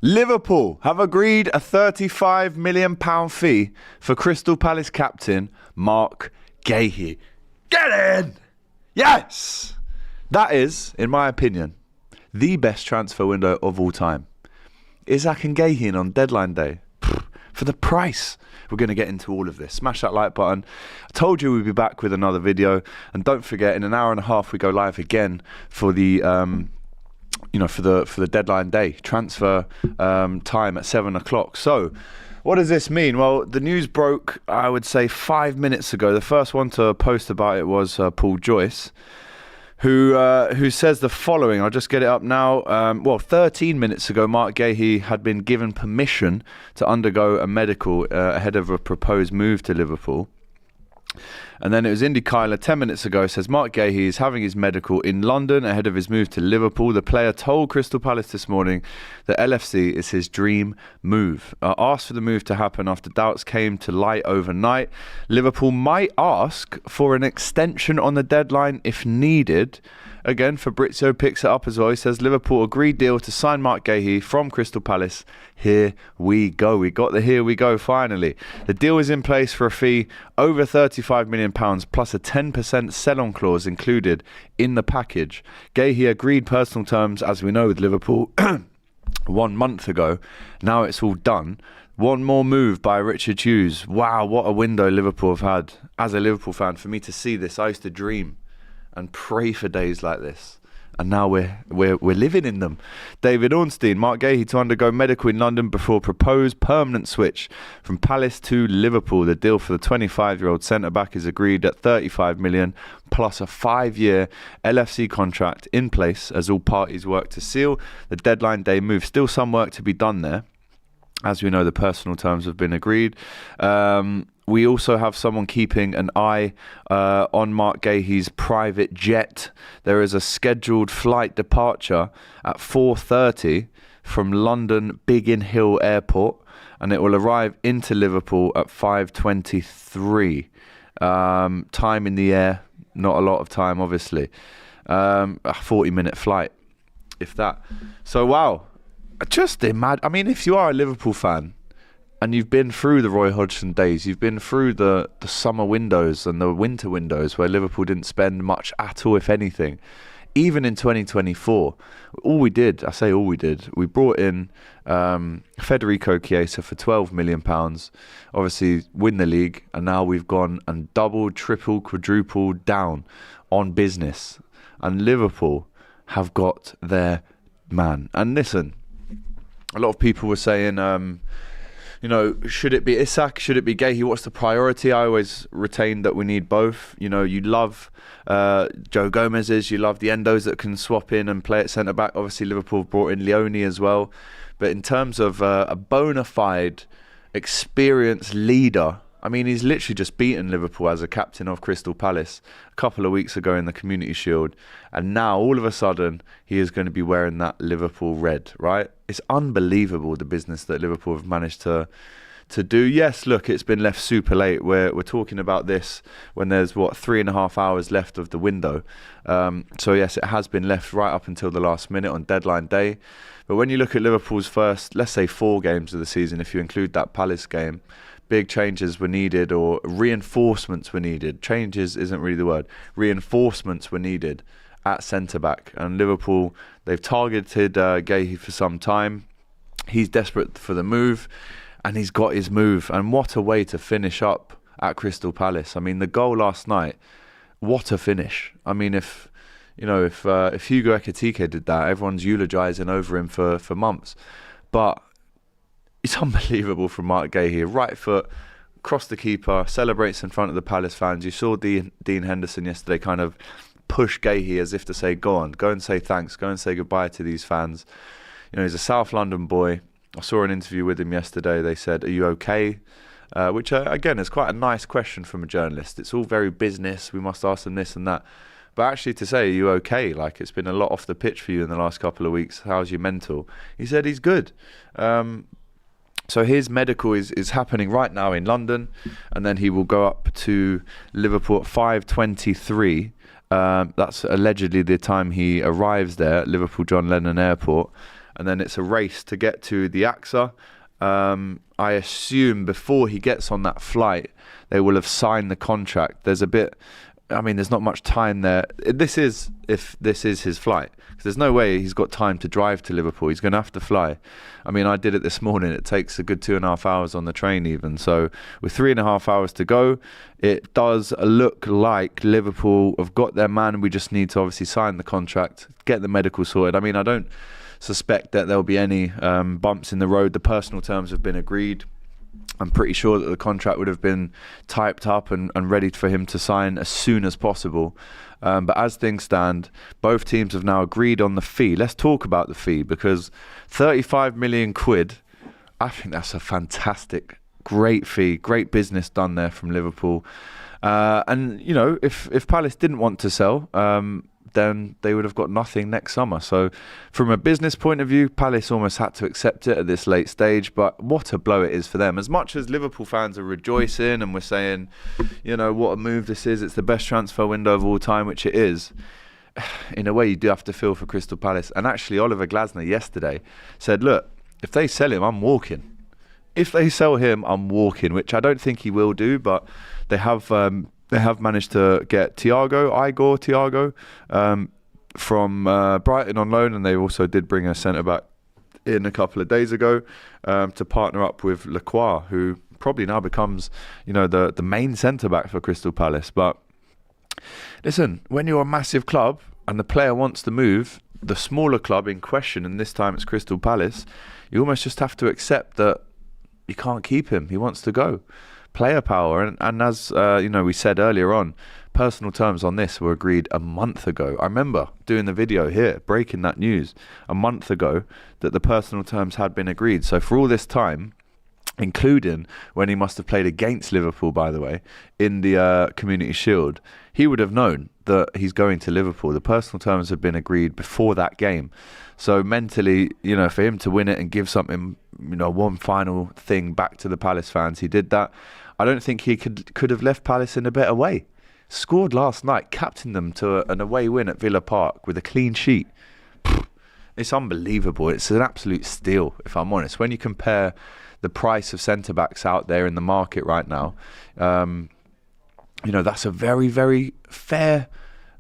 Liverpool have agreed a £35 million fee for Crystal Palace captain Marc Guehi. Get in! Yes! That is, in my opinion, the best transfer window of all time. Isak and Guehi on deadline day. For the price. We're going to get into all of this. Smash that like button. I told you we'd be back with another video. And don't forget, in an hour and a half, we go live again for the... for the deadline day transfer time at 7 o'clock. So what does this mean? Well, the news broke, I would say, 5 minutes ago. The first one to post about it was Paul Joyce, who says the following. I'll just get it up now. 13 minutes ago, Marc Guehi had been given permission to undergo a medical ahead of a proposed move to Liverpool. And then it was Indy Kyler 10 minutes ago, says Marc Guehi is having his medical in London ahead of his move to Liverpool. The player told Crystal Palace this morning that LFC is his dream move. Asked for the move to happen after doubts came to light overnight. Liverpool might ask for an extension on the deadline if needed. Again, Fabrizio picks it up as well. He says Liverpool agreed deal to sign Marc Guehi from Crystal Palace. Here we go. We got the here we go finally. The deal is in place for a fee over £35 million plus a 10% sell-on clause included in the package. Guehi agreed personal terms, as we know, with Liverpool 1 month ago. Now it's all done. One more move by Richard Hughes. Wow, what a window Liverpool have had. As a Liverpool fan, for me to see this, I used to dream and pray for days like this, and now we're living in them. David Ornstein, Marc Guehi to undergo medical in London before proposed permanent switch from Palace to Liverpool. The deal for the 25-year-old centre-back is agreed at £35 million plus a 5-year LFC contract in place as all parties work to seal the deadline day move. Still some work to be done there. As we know, the personal terms have been agreed. We also have someone keeping an eye on Marc Guehi's private jet. There is a scheduled flight departure at 4:30 from London Biggin Hill Airport, and it will arrive into Liverpool at 5:23. Time in the air, not a lot of time, obviously. A 40-minute flight, if that. So, wow. Just imagine, I mean, if you are a Liverpool fan and you've been through the Roy Hodgson days, you've been through the summer windows and the winter windows where Liverpool didn't spend much at all, if anything. Even in 2024, all we did, we brought in Federico Chiesa for £12 million, obviously win the league, and now we've gone and doubled, tripled, quadrupled down on business. And Liverpool have got their man. And listen, a lot of people were saying, should it be Isak? Should it be Guehi? What's the priority? I always retain that we need both. You love Joe Gomez's, you love the Endos that can swap in and play at centre-back. Obviously, Liverpool brought in Leone as well. But in terms of a bona fide, experienced leader, I mean, he's literally just beaten Liverpool as a captain of Crystal Palace a couple of weeks ago in the Community Shield. And now, all of a sudden, he is going to be wearing that Liverpool red, right? It's unbelievable, the business that Liverpool have managed to do. Yes, look, it's been left super late. We're talking about this when there's, 3.5 hours left of the window. So, yes, it has been left right up until the last minute on deadline day. But when you look at Liverpool's first, let's say, 4 games of the season, if you include that Palace game, big changes were needed, or reinforcements were needed. Changes isn't really the word. Reinforcements were needed at centre-back. And Liverpool, they've targeted Guehi for some time. He's desperate for the move, and he's got his move. And what a way to finish up at Crystal Palace. I mean, the goal last night, what a finish. I mean, if Hugo Ekitike did that, everyone's eulogising over him for months. But it's unbelievable from Marc Guehi. Right foot, cross the keeper, celebrates in front of the Palace fans. You saw Dean Henderson yesterday kind of push Guehi as if to say, go and say thanks, go and say goodbye to these fans. He's a South London boy. I saw an interview with him yesterday. They said, are you okay? Which, again, is quite a nice question from a journalist. It's all very business. We must ask them this and that. But actually to say, are you okay? Like, it's been a lot off the pitch for you in the last couple of weeks. How's your mental? He said he's good. So his medical is happening right now in London, and then he will go up to Liverpool at 5:23. That's allegedly the time he arrives there at Liverpool John Lennon Airport. and then it's a race to get to the AXA. I assume before he gets on that flight, they will have signed the contract. There's not much time there. If this is his flight. Because there's no way he's got time to drive to Liverpool. He's going to have to fly. I mean, I did it this morning. It takes a good 2.5 hours on the train even. So with 3.5 hours to go, it does look like Liverpool have got their man. We just need to obviously sign the contract, get the medical sorted. I mean, I don't suspect that there'll be any bumps in the road. The personal terms have been agreed. I'm pretty sure that the contract would have been typed up and ready for him to sign as soon as possible. But as things stand, both teams have now agreed on the fee. Let's talk about the fee, because 35 million quid, I think that's a fantastic, great fee, great business done there from Liverpool. And, you know, if Palace didn't want to sell, then they would have got nothing next summer. So from a business point of view, Palace almost had to accept it at this late stage, but what a blow it is for them. As much as Liverpool fans are rejoicing and we're saying, you know, what a move this is, it's the best transfer window of all time, which it is, in a way you do have to feel for Crystal Palace. And actually Oliver Glasner yesterday said, look, if they sell him, I'm walking. If they sell him, I'm walking, which I don't think he will do, but they have managed to get Igor Thiago from Brighton on loan, and they also did bring a centre-back in a couple of days ago to partner up with Lacroix, who probably now becomes, you know, the main centre-back for Crystal Palace. But listen, when you're a massive club and the player wants to move, the smaller club in question, and this time it's Crystal Palace, you almost just have to accept that you can't keep him. He wants to go. Player power, and as we said earlier on, personal terms on this were agreed a month ago. I remember doing the video here, breaking that news a month ago, that the personal terms had been agreed. So for all this time, including when he must have played against Liverpool, by the way, in the Community Shield, he would have known that he's going to Liverpool. The personal terms had been agreed before that game. So mentally, you know, for him to win it and give something, you know, one final thing back to the Palace fans, he did that. I don't think he could have left Palace in a better way. Scored last night, captained them to an away win at Villa Park with a clean sheet. It's unbelievable. It's an absolute steal, if I'm honest. When you compare the price of centre-backs out there in the market right now, you know, that's a very, very fair...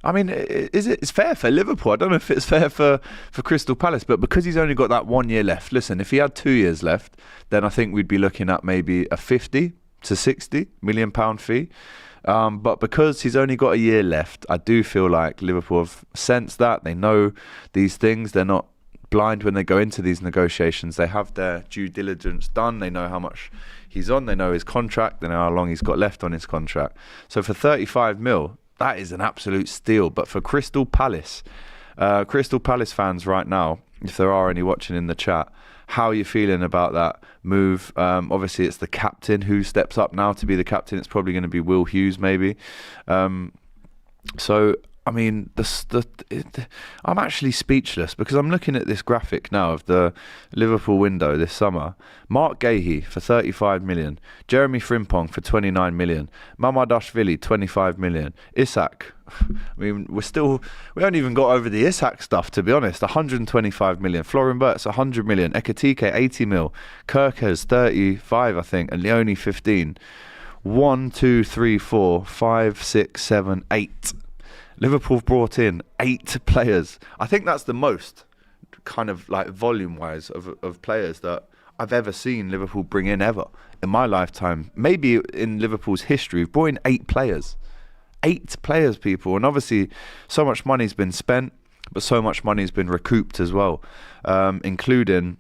I mean, it's fair for Liverpool. I don't know if it's fair for Crystal Palace, but because he's only got that 1 year left, listen, if he had 2 years left, then I think we'd be looking at maybe a 50 to 60 million pound fee. But because he's only got a year left, I do feel like Liverpool have sensed that. They know these things. They're not blind when they go into these negotiations. They have their due diligence done. They know how much he's on. They know his contract. They know how long he's got left on his contract. So for 35 mil, that is an absolute steal. But for Crystal Palace fans right now, if there are any watching in the chat, how are you feeling about that move? Obviously, it's the captain who steps up now to be the captain. It's probably going to be Will Hughes, maybe. So, I mean, I'm actually speechless because I'm looking at this graphic now of the Liverpool window this summer. Marc Guehi for 35 million. Jeremy Frimpong for 29 million. Mamadashvili, 25 million. Isak, I mean, we haven't even got over the Isak stuff, to be honest. 125 million. Florian Wirtz, 100 million. Ekatike, 80 mil. Kirkes, 35, I think. And Leone, 15. 1, 2, 3, 4, 5, 6, 7, 8. Liverpool have brought in 8 players. I think that's the most kind of like volume-wise of players that I've ever seen Liverpool bring in ever in my lifetime. Maybe in Liverpool's history, we've brought in 8 players. 8 players, people. And obviously, so much money's been spent, but so much money's been recouped as well, including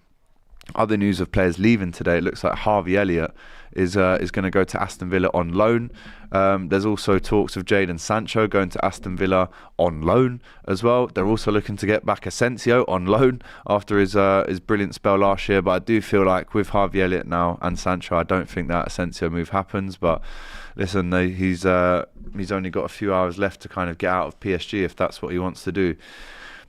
other news of players leaving today. It looks like Harvey Elliott is going to go to Aston Villa on loan. There's also talks of Jadon Sancho going to Aston Villa on loan as well. They're also looking to get back Asensio on loan after his brilliant spell last year. But I do feel like with Harvey Elliott now and Sancho, I don't think that Asensio move happens. But listen, he's only got a few hours left to kind of get out of PSG if that's what he wants to do.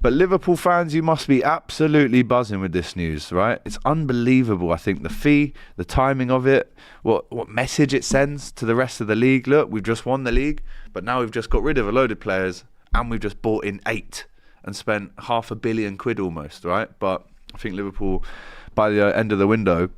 But Liverpool fans, you must be absolutely buzzing with this news, right? It's unbelievable. I think the fee, the timing of it, what message it sends to the rest of the league. Look, we've just won the league, but now we've just got rid of a load of players and we've just bought in 8 and spent £500 million almost, right? But I think Liverpool, by the end of the window,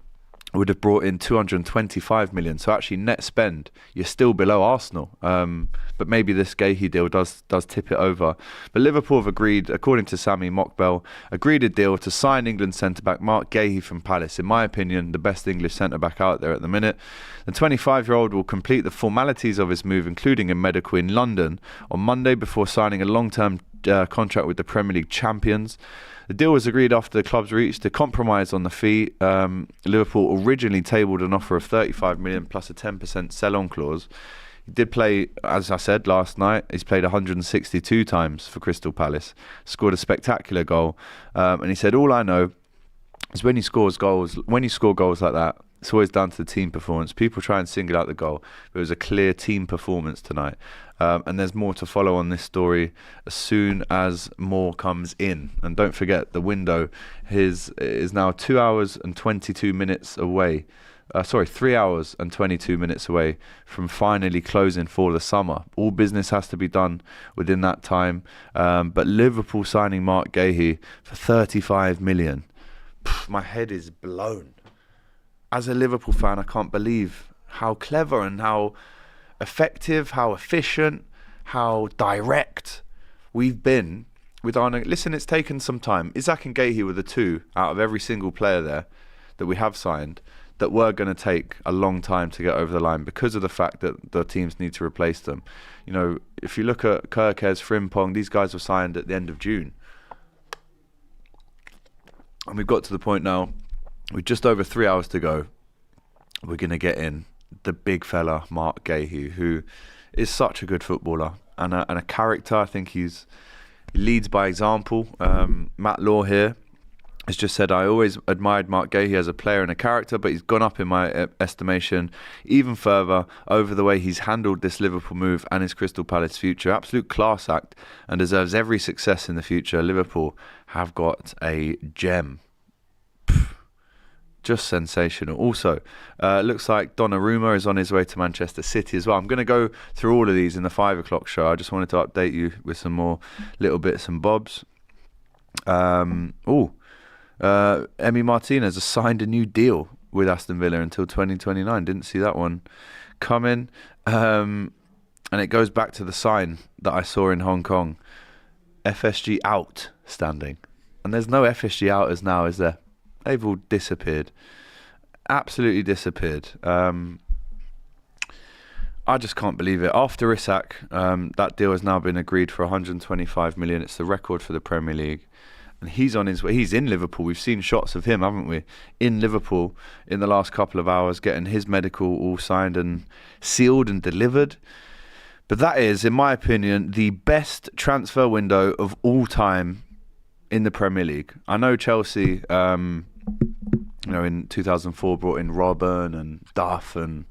would have brought in 225 million. So actually net spend, you're still below Arsenal. But maybe this Guehi deal does tip it over. But Liverpool have agreed, according to Sammy Mockbell, agreed a deal to sign England centre-back Marc Guehi from Palace. In my opinion, the best English centre-back out there at the minute. The 25-year-old will complete the formalities of his move, including a medical in London, on Monday before signing a long-term contract with the Premier League champions. The deal was agreed after the clubs reached a compromise on the fee. Liverpool originally tabled an offer of 35 million plus a 10% sell-on clause. He did play, as I said last night, he's played 162 times for Crystal Palace, scored a spectacular goal, and he said, all I know is when you score goals like that, it's always down to the team performance. People try and single out the goal, but it was a clear team performance tonight. And there's more to follow on this story as soon as more comes in. And don't forget, the window is now 2 hours and 22 minutes away. 3 hours and 22 minutes away from finally closing for the summer. All business has to be done within that time. But Liverpool signing Marc Guehi for 35 million. My head is blown. As a Liverpool fan, I can't believe how clever and how effective, how efficient, how direct we've been with our... Listen, it's taken some time. Isak and Guehi were the two out of every single player there that we have signed that were going to take a long time to get over the line because of the fact that the teams need to replace them. You know, if you look at Kirkes, Frimpong, these guys were signed at the end of June. And we've got to the point now, with just over 3 hours to go, we're going to get in the big fella, Marc Guehi, who is such a good footballer and a character. I think he leads by example. Matt Law here has just said, I always admired Marc Guehi as a player and a character, but he's gone up in my estimation even further over the way he's handled this Liverpool move and his Crystal Palace future. Absolute class act and deserves every success in the future. Liverpool have got a gem. Just sensational. Also, looks like Donnarumma is on his way to Manchester City as well. I'm going to go through all of these in the 5 o'clock show. I just wanted to update you with some more little bits and bobs. Emi Martinez has signed a new deal with Aston Villa until 2029. Didn't see that one coming. And it goes back to the sign that I saw in Hong Kong. FSG out standing. And there's no FSG outers now, is there? They've all disappeared. Absolutely disappeared. I just can't believe it. After Isak, that deal has now been agreed for 125 million. It's the record for the Premier League. And he's on his way. He's in Liverpool. We've seen shots of him, haven't we? In Liverpool in the last couple of hours, getting his medical all signed and sealed and delivered. But that is, in my opinion, the best transfer window of all time in the Premier League. I know Chelsea... in 2004 brought in Robben and Duff and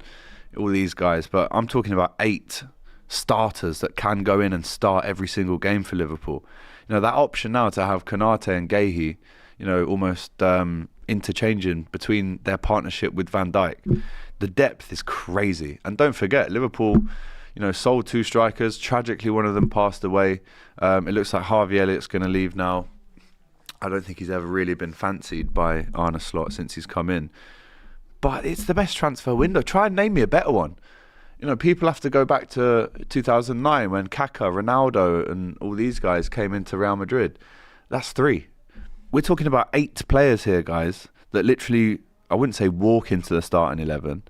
all these guys, but I'm talking about 8 starters that can go in and start every single game for Liverpool. You know, that option now to have Konate and Guehi, almost interchanging between their partnership with Van Dijk. The depth is crazy. And don't forget, Liverpool, sold 2 strikers. Tragically, one of them passed away. It looks like Harvey Elliott's going to leave now. I don't think he's ever really been fancied by Arne Slot since he's come in. But it's the best transfer window. Try and name me a better one. People have to go back to 2009 when Kaká, Ronaldo and all these guys came into Real Madrid. That's 3. We're talking about 8 players here, guys, that literally, I wouldn't say walk into the starting 11.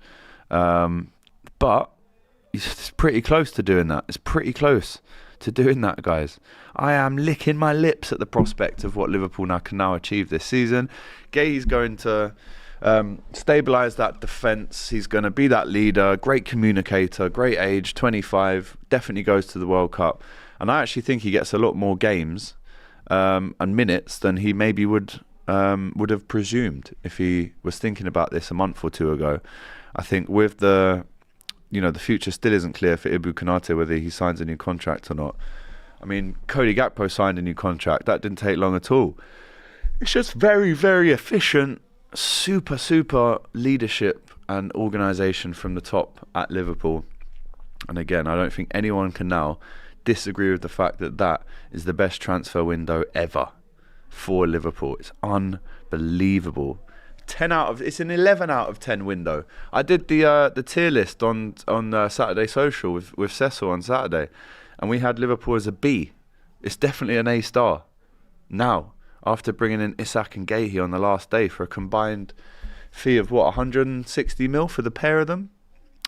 But it's pretty close to doing that. It's pretty close to doing that, guys. I am licking my lips at the prospect of what Liverpool can now achieve this season. Guehi's going to stabilise that defence. He's going to be that leader, great communicator, great age, 25, definitely goes to the World Cup. And I actually think he gets a lot more games and minutes than he maybe would have presumed if he was thinking about this a month or 2 ago. I think with the future still isn't clear for Ibu Konate whether he signs a new contract or not. I mean, Cody Gakpo signed a new contract. That didn't take long at all. It's just very, very efficient, super leadership and organisation from the top at Liverpool. And again, I don't think anyone can now disagree with the fact that that is the best transfer window ever for Liverpool. It's unbelievable. It's an 11 out of 10 window. I did the tier list on Saturday Social with Cecil on Saturday, and we had Liverpool as a B. It's definitely an A star. Now, after bringing in Isak and Guehi on the last day for a combined fee of 160 mil for the pair of them.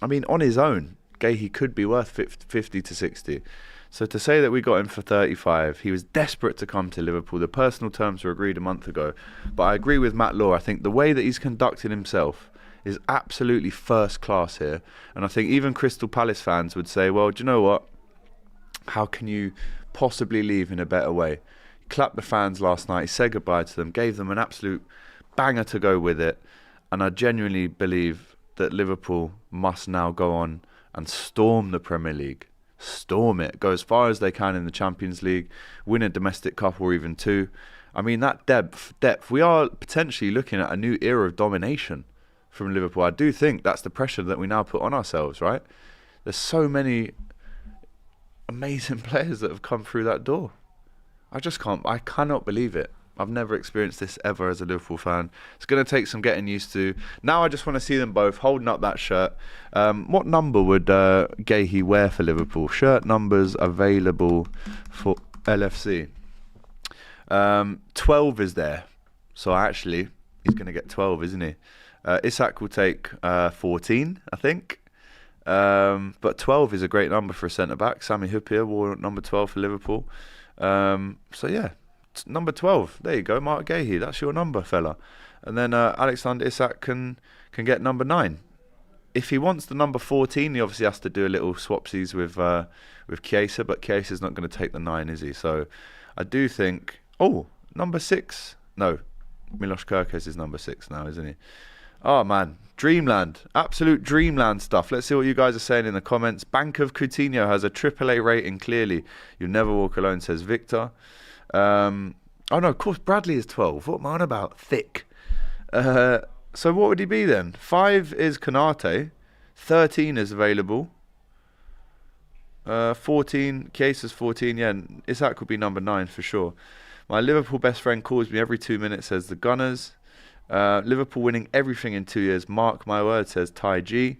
I mean, on his own, Guehi could be worth 50 to 60. So to say that we got him for 35, he was desperate to come to Liverpool. The personal terms were agreed a month ago. But I agree with Matt Law. I think the way that he's conducted himself is absolutely first class here. And I think even Crystal Palace fans would say, well, do you know what? How can you possibly leave in a better way? He clapped the fans last night. He said goodbye to them, gave them an absolute banger to go with it. And I genuinely believe that Liverpool must now go on and storm the Premier League. Storm it. Go as far as they can in the Champions League. Win a domestic cup or even two. I mean, that depth. We are potentially looking at a new era of domination from Liverpool. I do think that's the pressure that we now put on ourselves, right? There's so many amazing players that have come through that door. I cannot believe it. I've never experienced this ever as a Liverpool fan. It's going to take some getting used to. Now I just want to see them both holding up that shirt. What number would Guehi wear for Liverpool? Shirt numbers available for LFC. 12 is there. So actually, he's going to get 12, isn't he? Isak will take 14, I think. But 12 is a great number for a centre-back. Sami Hyypiä wore number 12 for Liverpool. So yeah. Number 12, there you go, Marc Guehi, that's your number, fella. And then Alexander Isak can get number 9. If he wants the number 14, he obviously has to do a little swapsies with Chiesa, but Chiesa's not going to take the 9, is he? So I do think, number 6, no, Milos Kerkez is number 6 now, isn't he? Oh man, dreamland, absolute dreamland stuff. Let's see what you guys are saying in the comments. Bank of Coutinho has a AAA rating, clearly. You never walk alone, says Victor. Oh no, of course Bradley is 12. What am I on about? Thick. So what would he be then? 5 is Konate. 13 is available. 14, Chiesa's 14. Yeah, Isak could be number 9 for sure. My Liverpool best friend calls me every 2 minutes, says the Gunners. Liverpool winning everything in 2 years. Mark my word, says Ty G.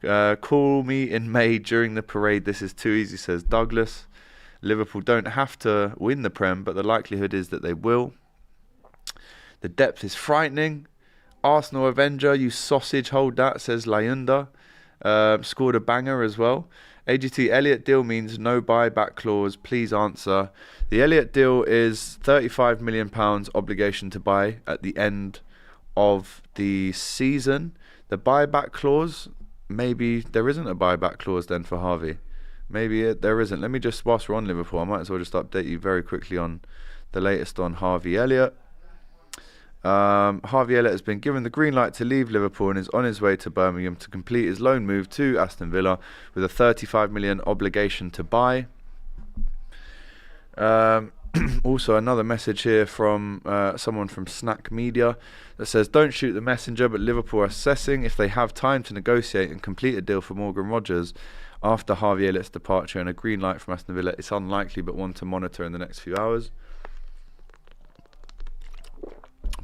Call me in May during the parade. This is too easy, says Douglas. Liverpool don't have to win the Prem, but the likelihood is that they will. The depth is frightening. Arsenal Avenger, you sausage, hold that, says Layunda. Scored a banger as well. AGT, Elliott deal means no buyback clause. Please answer. The Elliott deal is £35 million obligation to buy at the end of the season. The buyback clause, maybe there isn't a buyback clause then for Harvey. Maybe there isn't. Let me just, whilst we're on Liverpool, I might as well just update you very quickly on the latest on Harvey Elliott. Harvey Elliott has been given the green light to leave Liverpool and is on his way to Birmingham to complete his loan move to Aston Villa with a £35 million obligation to buy. Also, another message here from someone from Snack Media that says, don't shoot the messenger, but Liverpool are assessing if they have time to negotiate and complete a deal for Morgan Rogers after Harvey Elliott's departure and a green light from Aston Villa. It's unlikely, but one to monitor in the next few hours.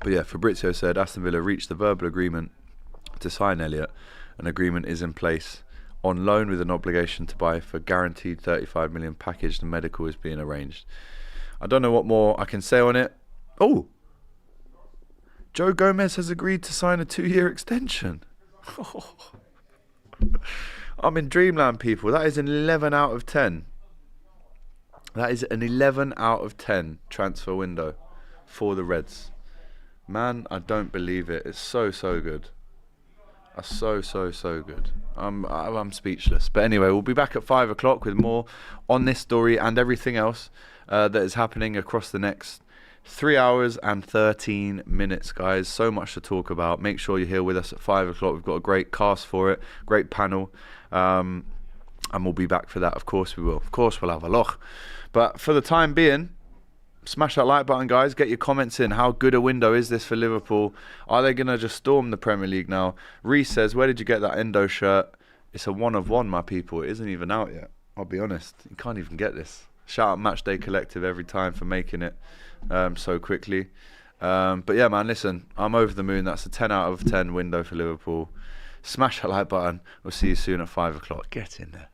But yeah, Fabrizio said Aston Villa reached the verbal agreement to sign Elliott. An agreement is in place on loan with an obligation to buy for guaranteed £35 million package. The medical is being arranged. I don't know what more I can say on it. Oh, Joe Gomez has agreed to sign a 2-year extension. I'm in dreamland, people. That is an 11 out of 10. That is an 11 out of 10 transfer window for the Reds. Man, I don't believe it. It's so good. So good. I'm speechless. But anyway, we'll be back at 5 o'clock with more on this story and everything else that is happening across the next 3 hours and 13 minutes, guys. So much to talk about. Make sure you're here with us at 5 o'clock. We've got a great cast for it, great panel. And we'll be back for that. Of course we will. Of course we'll have a look. But for the time being, smash that like button, guys. Get your comments in. How good a window is this for Liverpool? Are they going to just storm the Premier League now? Reese says, where did you get that Endo shirt? It's a 1 of 1, my people. It isn't even out yet. I'll be honest. You can't even get this. Shout out Matchday Collective every time for making it so quickly. But yeah, man, listen, I'm over the moon. That's a 10 out of 10 window for Liverpool. Smash that like button. We'll see you soon at 5 o'clock. Get in there.